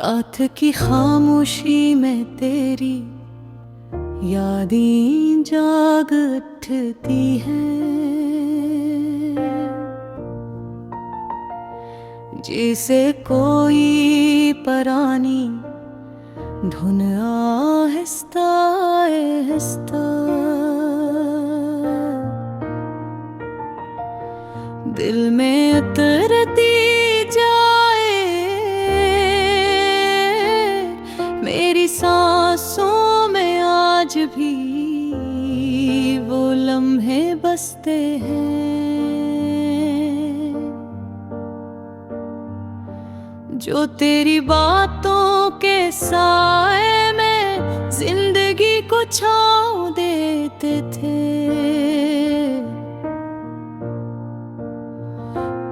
रात की खामोशी में तेरी यादें जाग उठती हैं, जैसे कोई परानी धुन आहिस्ता आहिस्ता दिल में उतरती जाए। मेरी सांसों में आज भी वो लम्हे बसते हैं जो तेरी बातों के साए में जिंदगी को छाँव देते थे।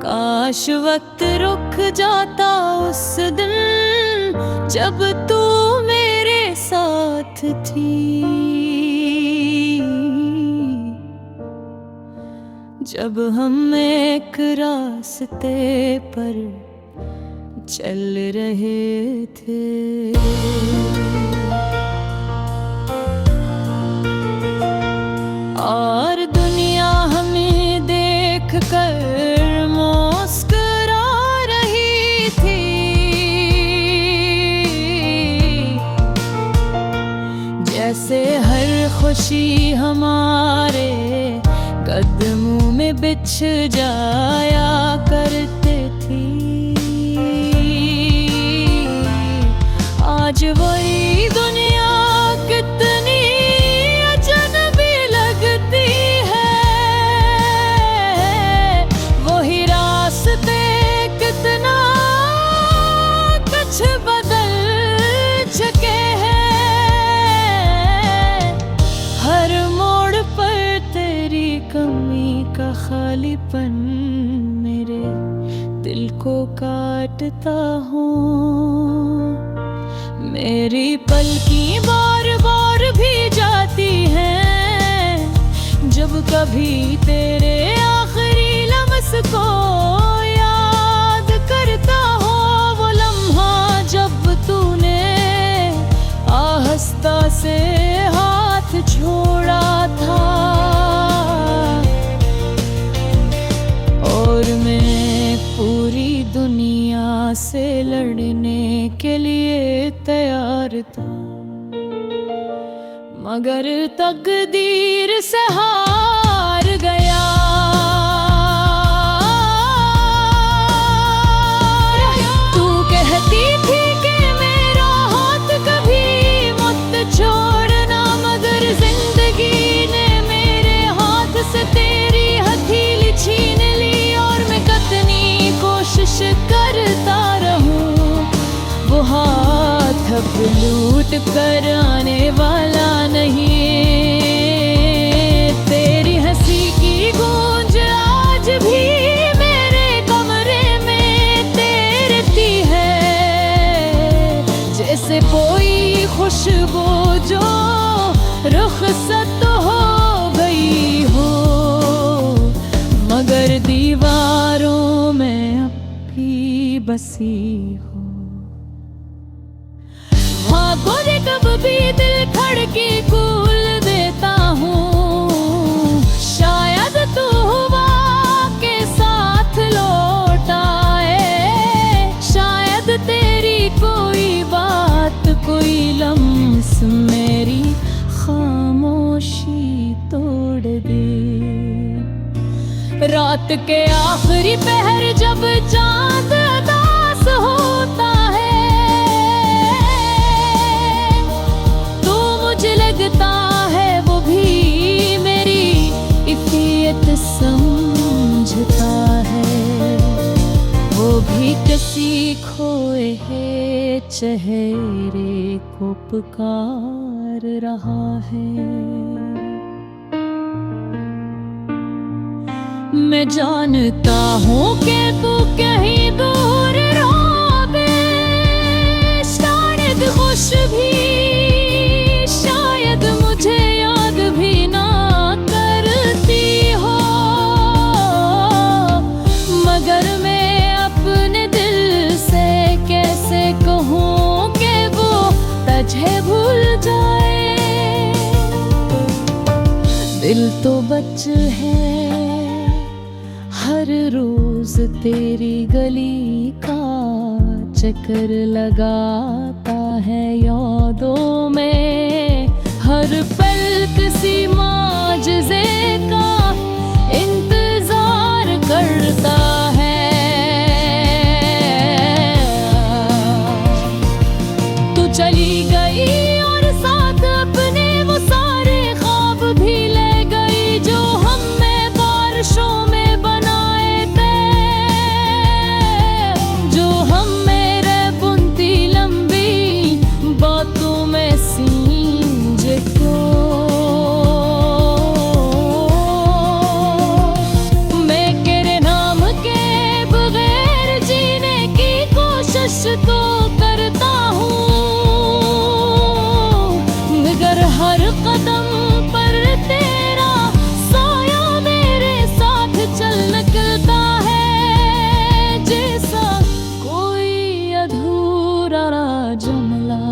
काश वक्त रुक जाता उस दिन जब तू मेरे साथ थी, जब हम एक रास्ते पर चल रहे थे। और दुनिया हमें देख कर मुस्कुरा रही थी, जैसे हर खुशी हमारे कदमों में बिछ जाया करते थी। आज वही दुनिया कितनी अजनबी लगती है, वही रास्ते कितना कुछ बदल चुके हैं। हर मोड़ पर तेरी कमी का खालीपन मेरे दिल को काटता हूँ। मेरी पलकी बार बार भी जाती हैं जब कभी तेरे आखिरी लम्स को याद करता हो। वो लम्हा जब तूने आहिस्ता से हाथ छोड़ा था और मैं पूरी दुनिया से लड़ने के लिए तैयार था, मगर तकदीर से हार गया। तू कहती थी कि मेरा हाथ कभी मत छोड़ना, मगर जिंदगी ने मेरे हाथ से तेरी हथेली छीन ली। और मैं कितनी कोशिश करता रहूं, वो हाथ अब लूट कर आने वाला नहीं। तेरी हंसी की गूंज आज भी मेरे कमरे में तैरती है, जैसे कोई खुशबू जो रुखसत हो गई हो, मगर दीवारों में अब भी बसी हो। खुद कब भी दिल खड़की खोल देता हूँ, शायद तू हवा के साथ लौट आए। शायद तेरी कोई बात कोई लम्स मेरी खामोशी तोड़ दे। रात के आखिरी पहर जब चांद उदास होता है, लगता है वो भी मेरी इफ़ियत समझता है। वो भी किसी खोए है चेहरे को पुकार रहा है। मैं जानता हूँ कि तू कहीं दूर रहोगे, शायद खुश भी मुझे याद भी ना करती हो, मगर मैं अपने दिल से कैसे कहूँ भूल जाए। दिल तो बच है हर रोज तेरी गली का चक्कर लगाता है यादों में। हर पल किसी माजज़े का इंतजार करता है। तू चली गई और साथ अपने वो सारे ख्वाब भी ले गई जो हमने बारिशों में बनाए थे। जो हम मेरे बुनती लंबी बातों में सींचे क्यों। मैं तेरे नाम के बगैर जीने की कोशिश तो करता हूँ, मगर हर कदम पर तेरा साया मेरे साथ चल निकलता है। जैसा कोई अधूरा जुमला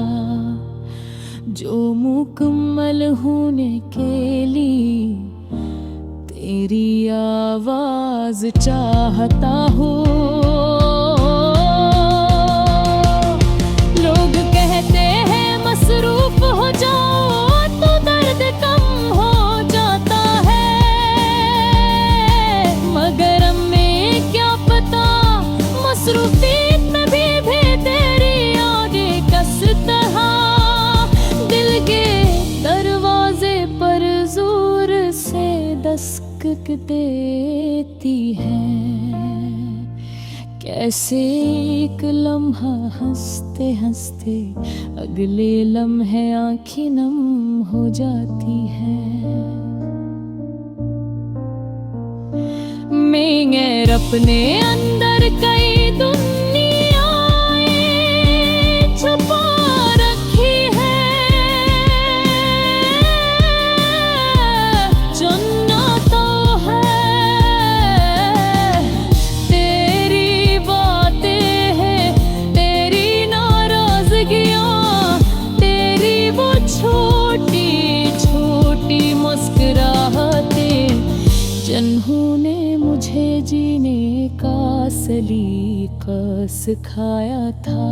जो मुकम्मल होने के लिए तेरी आवाज चाहता हूँ। लोग कहते हैं मसरूफ हो जाओ तो दर्द कम हो जाता है, मगर हमें क्या पता मसरूफियत में भी तेरी यादें किस तरह दिल के दरवाजे पर जोर से दस्तक देती है। कैसे एक लम्हा हंसते हंसते अगले लम्हे आँखें नम हो जाती है। मैं अपने अंदर कई दुनियाएं छुपा रखी है। चुनना तो है तेरी बातें हैं, तेरी नाराजगियाँ, तेरी वो छोटी छोटी मुस्कुराहटें जिन्होंने मुझे जीने का सलीका सिखाया था।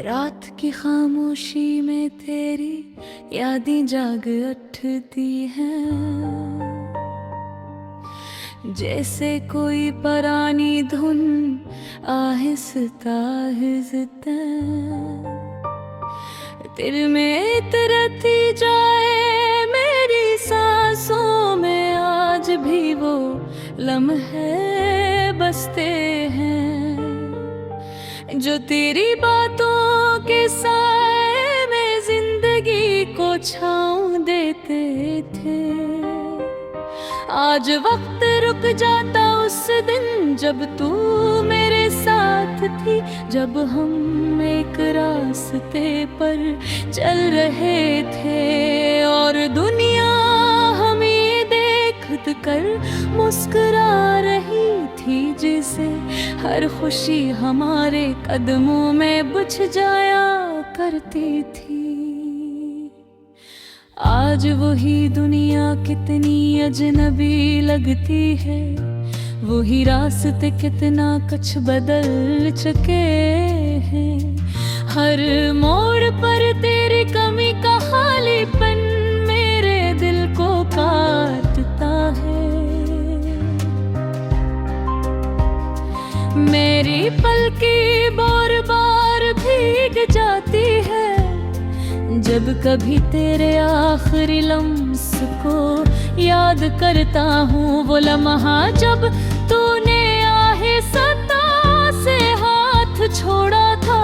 रात की खामोशी में तेरी यादें जाग उठती हैं, जैसे कोई पुरानी धुन आहिस्ता आहिस्ता दिल में उतरती जाए। मेरी सांसों में आज भी वो लम्हे बसते हैं जो तेरी बातों के साए में जिंदगी को छाँव देते थे। आज वक्त रुक जाता उस दिन जब तू मेरे साथ थी, जब हम एक रास्ते पर चल रहे थे और दुनिया हमें देख कर मुस्कुरा रही थी, जिसे हर खुशी हमारे कदमों में बुझ जाया करती थी। आज वही दुनिया कितनी अजनबी लगती है, वही रास्ते कितना कुछ बदल चुके हैं। हर मोड़ पर तेरी कमी का खालीपन मेरे दिल को काटता है। मेरी पलकी बार बार भीग जाती है जब कभी तेरे आखिरी लम्स को याद करता हूँ। वो लम्हा जब तूने आहिस्ता से हाथ छोड़ा था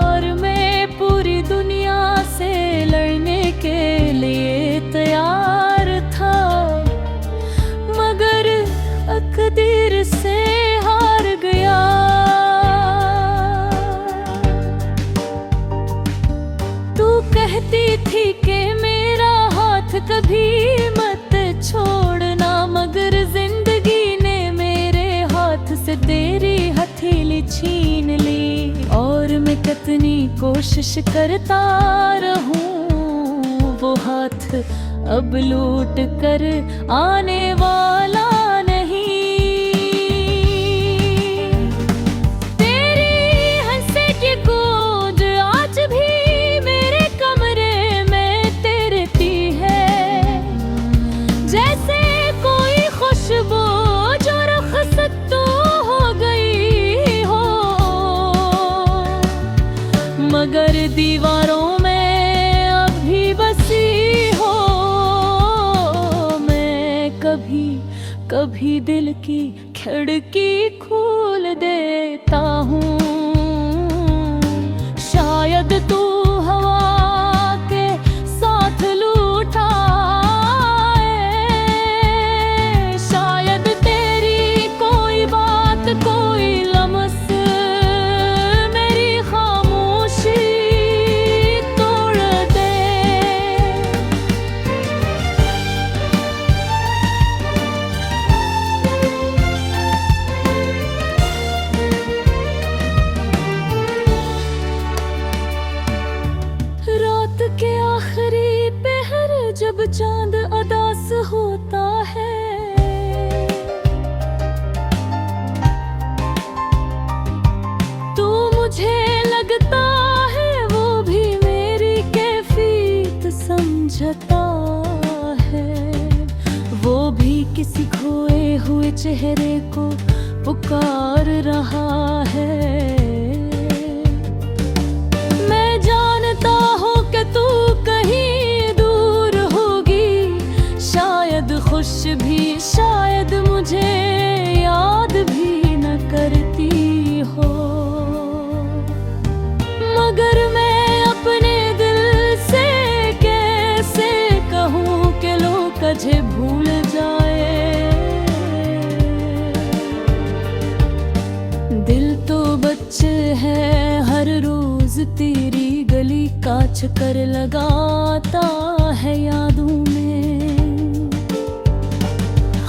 और मैं कहती थी कि मेरा हाथ कभी मत छोड़ना, मगर जिंदगी ने मेरे हाथ से तेरी हथेली छीन ली। और मैं कितनी कोशिश करता रहूं, वो हाथ अब लौट कर आने वाला मगर दीवारों में अभी बसी हो मैं। कभी कभी दिल की खिड़की खोल देता हूँ, शायद तू हवा के साथ लूट आए, शायद तेरी कोई बात कोई लम्स के आखिरी पहर जब चांद उदास होता है, तो मुझे लगता है वो भी मेरी कैफियत समझता है। वो भी किसी खोए हुए चेहरे को पुकार रहा है। मैं जानता हूँ कि तू कहीं दूर होगी, शायद खुश भी, शायद मुझे याद भी न करती हो। मगर मैं अपने दिल से कैसे कहूँ कि लोग तुझे भूल जाए। दिल तो बच्चे है हर रोज तेरी गली का चक्कर लगाता है यादों में,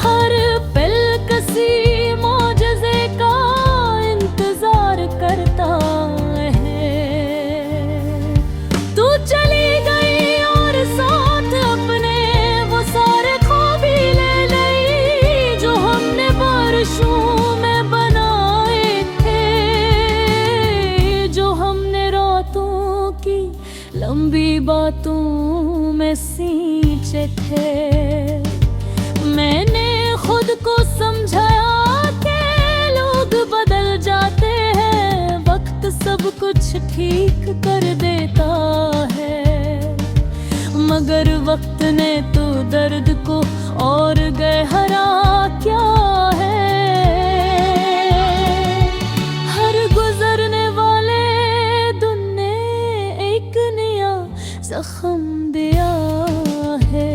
हर पल किसी मौजज़े का इंतजार करता है। तू चली गई और साथ अपने वो सारे ख्वाब भी ले गई जो हमने बारिशों में बनाए थे, जो हमने रातों की लंबी बातों में सींचे थे। मैंने खुद को समझाया कि लोग बदल जाते हैं, वक्त सब कुछ ठीक कर देता है। मगर वक्त ने तो दर्द को और गहरा क्या है। हर गुजरने वाले दिन ने एक नया जख्म दिया है।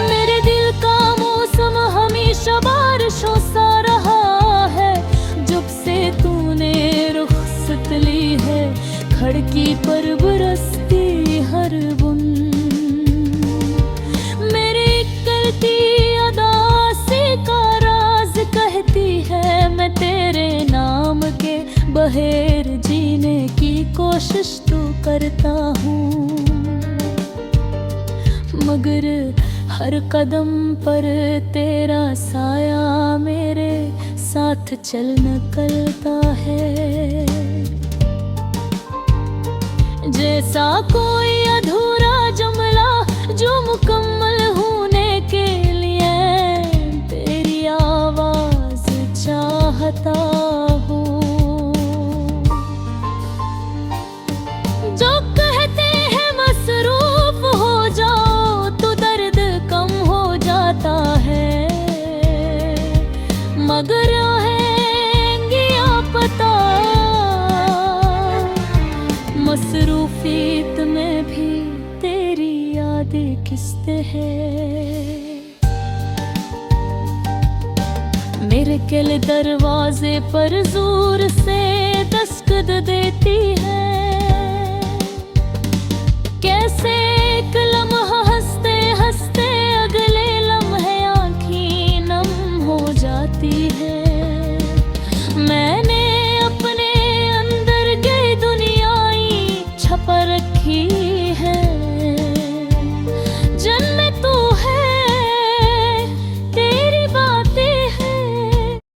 मेरे दिल का मौसम हमेशा बारिशों सा रहा है, जब से तूने रुखसत ली है खिड़की पर बरसती हर बूंद। मेरी करती अदा से का राज कहती है, मैं तेरे नाम के बहेर जीने की कोशिश तो करता हूँ। मगर हर कदम पर तेरा साया मेरे साथ चल निकलता है। जैसा कोई अधूरा जुमला जो मुकम्मल होने के लिए तेरी आवाज चाहता हूँ। जो कहते हैं मसरूफ हो जाओ तो दर्द कम हो जाता है, मगर रहेंगी पता मसरूफियत में भी तेरी यादें किस्ते हैं। मेरे किल दरवाजे पर जोर से दस्तक देती है। कैसे एक लम्हा